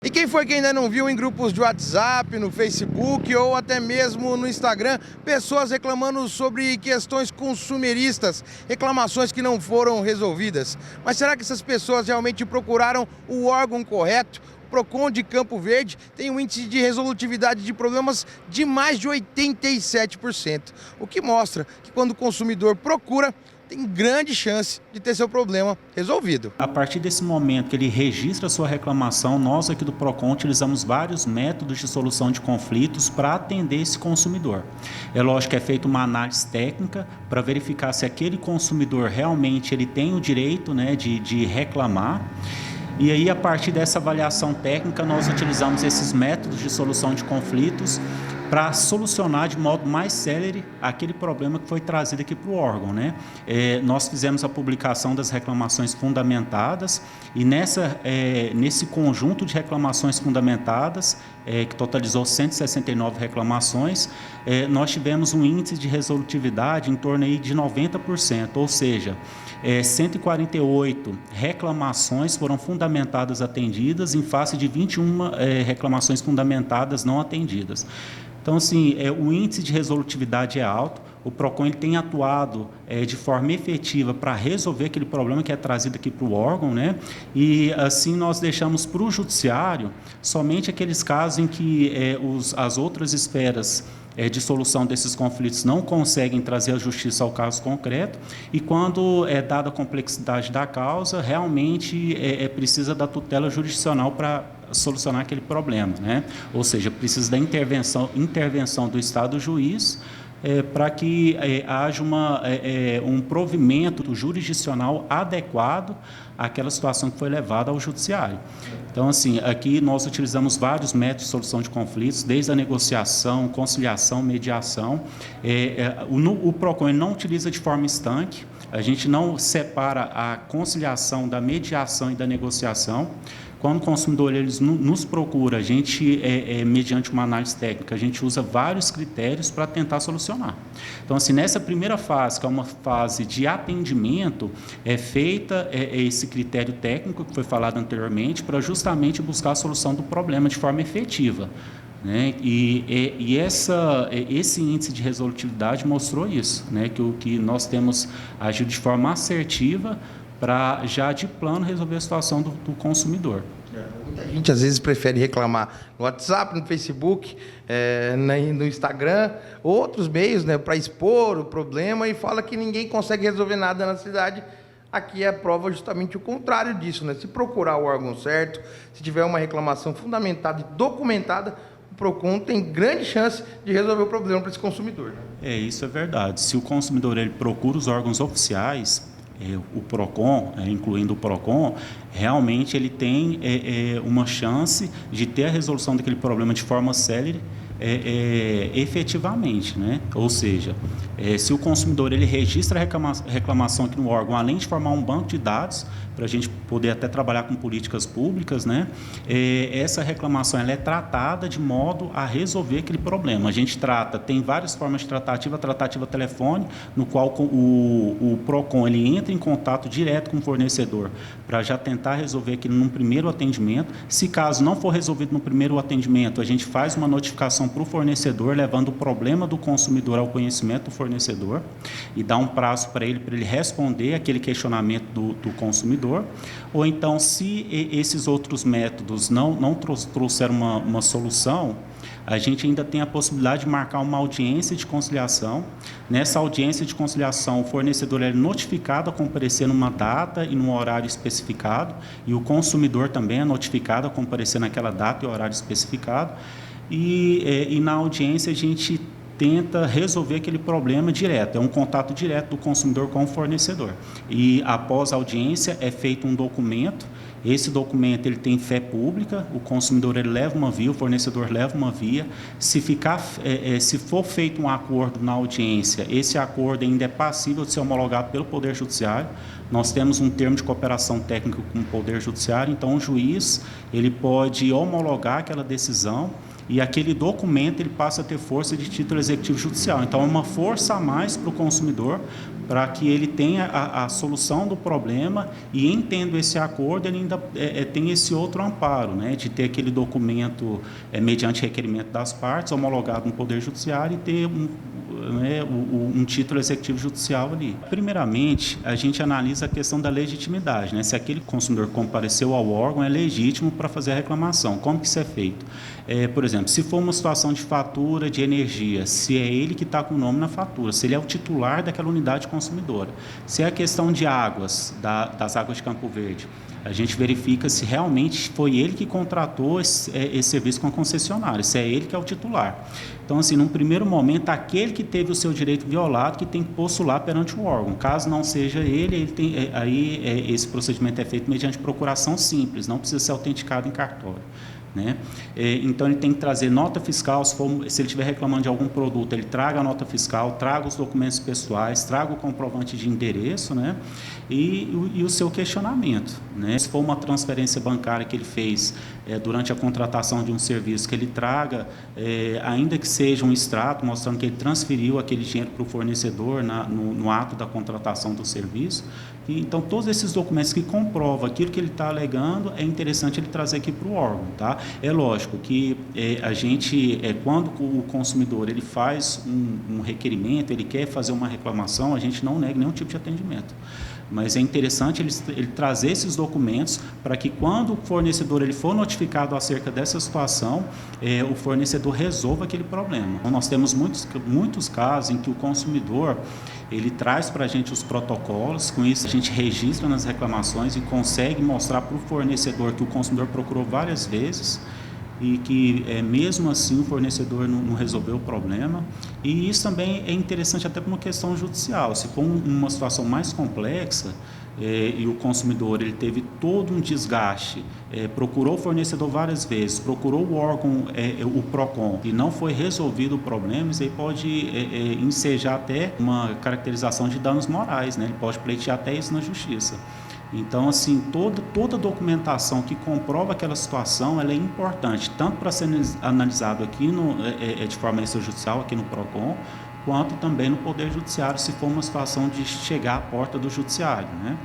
E quem foi que ainda não viu em grupos de WhatsApp, no Facebook ou até mesmo no Instagram, pessoas reclamando sobre questões consumeristas, reclamações que não foram resolvidas? Mas será que essas pessoas realmente procuraram o órgão correto? O Procon de Campo Verde tem um índice de resolutividade de problemas de mais de 87%, o que mostra que quando o consumidor procura, tem grande chance de ter seu problema resolvido. A partir desse momento que ele registra a sua reclamação, nós aqui do Procon utilizamos vários métodos de solução de conflitos para atender esse consumidor. É lógico que é feita uma análise técnica para verificar se aquele consumidor realmente ele tem o direito, né, de reclamar. E aí, a partir dessa avaliação técnica, nós utilizamos esses métodos de solução de conflitos para solucionar de modo mais célere aquele problema que foi trazido aqui para o órgão, né? Nós fizemos a publicação das reclamações fundamentadas e nesse conjunto de reclamações fundamentadas, que totalizou 169 reclamações, nós tivemos um índice de resolutividade em torno aí de 90%, ou seja, 148 reclamações foram fundamentadas atendidas em face de 21 reclamações fundamentadas não atendidas. Então, assim, o índice de resolutividade é alto, o Procon ele tem atuado de forma efetiva para resolver aquele problema que é trazido aqui para o órgão, né? E, assim, nós deixamos para o judiciário somente aqueles casos em que as outras esferas de solução desses conflitos não conseguem trazer a justiça ao caso concreto e quando dada a complexidade da causa, realmente precisa da tutela jurisdicional para solucionar aquele problema, né? Ou seja, precisa da intervenção do Estado juiz para que haja um provimento jurisdicional adequado àquela situação que foi levada ao judiciário. Então, assim, aqui nós utilizamos vários métodos de solução de conflitos, desde a negociação, conciliação, mediação. O Procon não utiliza de forma estanque, a gente não separa a conciliação da mediação e da negociação. Quando o consumidor nos procura, a gente, mediante uma análise técnica, a gente usa vários critérios para tentar solucionar. Então, assim, nessa primeira fase, que é uma fase de atendimento, é feita esse critério técnico que foi falado anteriormente para justamente buscar a solução do problema de forma efetiva, né? Esse índice de resolutividade mostrou isso, né? Que nós temos agido de forma assertiva para já de plano resolver a situação do consumidor. Muita gente às vezes prefere reclamar no WhatsApp, no Facebook, no Instagram, outros meios, né, para expor o problema e fala que ninguém consegue resolver nada na cidade. Aqui é a prova justamente o contrário disso, né? Se procurar o órgão certo, se tiver uma reclamação fundamentada e documentada, o Procon tem grande chance de resolver o problema para esse consumidor, né? Isso é verdade. Se o consumidor ele procura os órgãos oficiais, o Procon, incluindo o Procon, realmente ele tem uma chance de ter a resolução daquele problema de forma célere, efetivamente, né? Ou seja, se o consumidor ele registra a reclamação aqui no órgão, além de formar um banco de dados para a gente poder até trabalhar com políticas públicas, né? Essa reclamação ela é tratada de modo a resolver aquele problema. A gente tem várias formas de tratativa, a tratativa telefone, no qual o Procon ele entra em contato direto com o fornecedor para já tentar resolver aquilo num primeiro atendimento. Se caso não for resolvido no primeiro atendimento, a gente faz uma notificação para o fornecedor, levando o problema do consumidor ao conhecimento do fornecedor e dá um prazo para ele responder aquele questionamento do consumidor. Ou então, se esses outros métodos não trouxeram uma solução, a gente ainda tem a possibilidade de marcar uma audiência de conciliação. Nessa audiência de conciliação, o fornecedor é notificado a comparecer numa data e num horário especificado, e o também é notificado a comparecer naquela data e horário especificado. E na audiência a gente tenta resolver aquele problema direto, é um contato direto do consumidor com o fornecedor. E após a audiência é feito um documento, esse documento ele tem fé pública, o consumidor ele leva uma via, o fornecedor leva uma via. Se for feito um acordo na audiência, esse acordo ainda é passível de ser homologado pelo Poder Judiciário. Nós temos um termo de cooperação técnica com o Poder Judiciário, então o juiz ele pode homologar aquela decisão e aquele documento ele passa a ter força de título executivo judicial. Então, é uma força a mais para o consumidor, para que ele tenha a solução do problema, e entendo esse acordo, ele ainda tem esse outro amparo, né, de ter aquele documento mediante requerimento das partes, homologado no Poder Judiciário, e ter um título executivo judicial ali. Primeiramente, a gente analisa a questão da legitimidade, né, se aquele consumidor compareceu ao órgão é legítimo para fazer a reclamação. Como que isso é feito? Por exemplo, se for uma situação de fatura de energia, se é ele que está com o nome na fatura, se ele é o titular daquela unidade consumidora. Se é a questão de águas, das águas de Campo Verde, a gente verifica se realmente foi ele que contratou esse serviço com a concessionária, se é ele que é o titular. Então, assim, num primeiro momento, aquele que teve o seu direito violado que tem que postular perante o órgão. Caso não seja ele esse procedimento é feito mediante procuração simples, não precisa ser autenticado em cartório, né? Então, ele tem que trazer nota fiscal, se ele estiver reclamando de algum produto, ele traga a nota fiscal, traga os documentos pessoais, traga o comprovante de endereço, né? E o seu questionamento, né? Se for uma transferência bancária que ele fez durante a contratação de um serviço, que ele traga, ainda que seja um extrato mostrando que ele transferiu aquele dinheiro para o fornecedor no ato da contratação do serviço. Então, todos esses documentos que comprovam aquilo que ele está alegando, é interessante ele trazer aqui para o órgão, tá? É lógico que a gente, quando o consumidor ele faz um requerimento, ele quer fazer uma reclamação, a gente não nega nenhum tipo de atendimento. Mas é interessante ele trazer esses documentos para que, quando o fornecedor ele for notificado acerca dessa situação, o fornecedor resolva aquele problema. Então, nós temos muitos casos em que o consumidor ele traz para a gente os protocolos, com isso a gente registra nas reclamações e consegue mostrar para o fornecedor que o consumidor procurou várias vezes e que, mesmo assim, o fornecedor não resolveu o problema. E isso também é interessante até por uma questão judicial. Se for uma situação mais complexa e o consumidor ele teve todo um desgaste, procurou o fornecedor várias vezes, procurou o órgão, o PROCON, e não foi resolvido o problema, isso aí pode ensejar até uma caracterização de danos morais, né? Ele pode pleitear até isso na justiça. Então, assim, toda documentação que comprova aquela situação, ela é importante, tanto para ser analisado aqui de forma extrajudicial, aqui no PROCON, quanto também no Poder Judiciário, se for uma situação de chegar à porta do Judiciário, né?